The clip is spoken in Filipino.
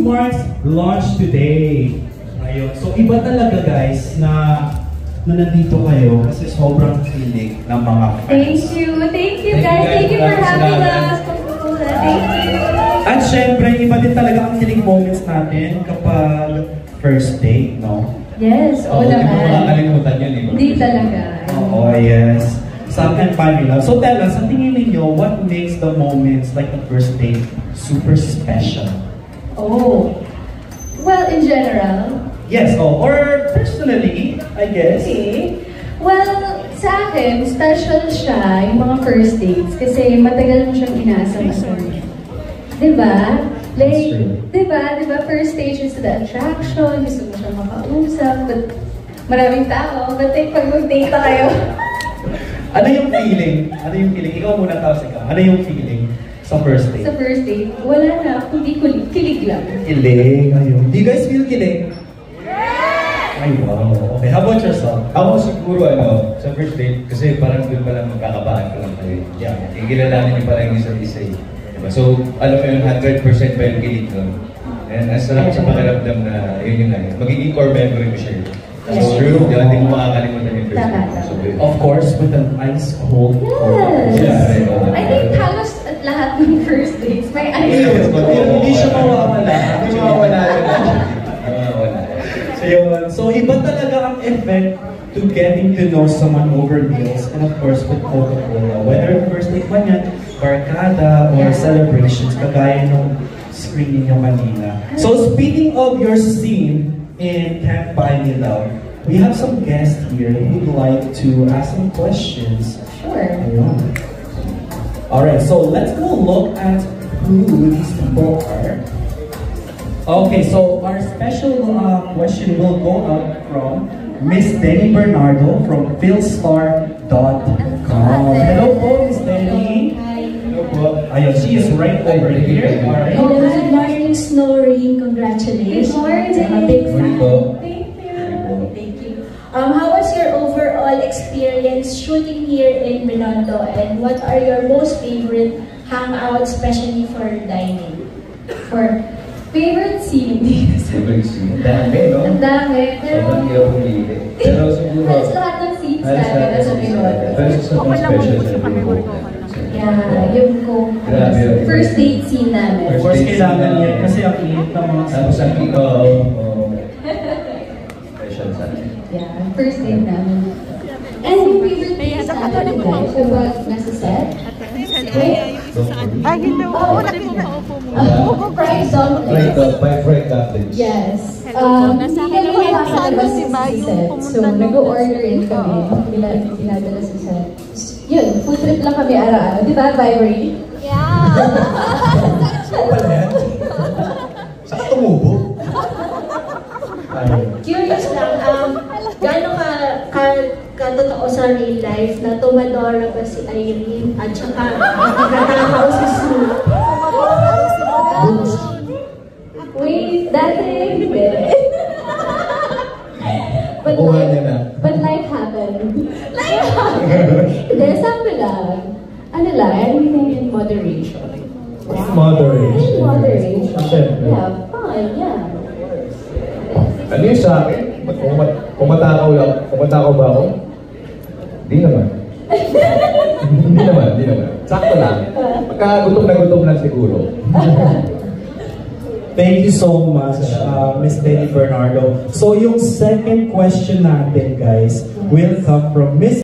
Marks launch today. Ayun. So iba talaga guys na nandito kayo kasi sobrang kilig ng mga fans. Thank you guys. Thank you for having us. Thank you. At syempre, iba din talaga ang kilig moments natin kapag first date, no? Yes, oo naman. Hindi mo makakalimutan yun, eh. Hindi talaga. Oo, yes. Sa akin, Pamela. So tell us, sa tingin ninyo, what makes the moments like the first date super special? Oh. Well, in general. Yes, or personally, I guess. Okay. Well, sa akin, special siya yung mga first dates kasi matagal mo siyang inasam. Diba? Like, diba, first stage is the attraction, gusto mo siyang makausap, but maraming tao, but like, pag mag-date na kayo. Ano yung feeling? Ikaw muna tapos ikaw. Ano yung feeling sa first date? Sa first date, wala na, kundi kilig lang. Kilig, ayun. Do you guys feel kilig? Ay, wow. Okay, how about yourself? Ako siguro, sa first date, kasi parang doon pa lang magkakabahan pa lang kayo. Yeah. Ikilalanin niyo parang isa't isa eh. Diba? So, alam mo yun, 100% pa yung kilig nun. And ang sarap sa pakiramdam na yun yung magiging core memory mo siya. So, true. Hindi mo makakalimutan yung first date. So, of course, with an ice cold. Yes! Yeah, I think halos at lahat ng first dates may ice cold. Hindi siya mawawala. Hindi siya mawawala. So, iba talaga ang effect to getting to know someone over meals and of course with Coca-Cola. Whether first date man yan, barkada, or celebrations, kagaya nung screening nyo kanina. So, speaking of your scene in Can't Buy Me Love, we have some guests here who'd like to ask some questions. Sure. Alright, so let's go look at who these people are. Okay, so our special question will go out from Miss Denny Bernardo from philstar.com. Hello po, Miss Denny. Hi. Hello po. Ayun, she is right over here. Alright. Oh, good morning, Snowy. Congratulations. Good morning. I'm a big fan. Thank you. Thank you. How was your overall experience shooting here in Binondo, and what are your most favorite hangouts, especially for dining? For favorite scene. Favorite scene? Dami, no? Ang dami. Sobrang hirap pumili. Pero siguro... Halos lahat ng scenes namin nasa Binondo. Pero sa mga special sa Binondo. Yeah, yung kung first date scene namin. Of course, kailangan yan kasi ang init ng mga... Tapos ang ikaw, special sa akin. Yeah, first date namin. And yung favorite place namin, guys, kapag nasa set. Ay, hindi mo. Wala ko maupo mo. Fried dumplings. Fried dumplings. Yes. Hindi kami nakakalabas sa set. So, nag-order-in kami. Pinadala sa set. Yun, food trip lang kami araw-araw. Di ba, Valerie? Yeah! Pala yan? Saan ka tumubo? Curious lang, gano'n katotoo sa real life na tumadora ba si Irene at saka nakatakaw si Snoop? Wait, dati hindi. But life happened. Life happened! Hindi, sabi lang. Ano lang, everything in moderation. Moderation. In moderation. Siyempre. Yeah, fine, yeah. Ano yun sa akin? Kung matakaw ba ako? Di naman. Di naman. Sakto lang. Pagka gutom lang siguro. Thank you so much, Miss Denny Bernardo. So yung second question natin, guys, will come from Miss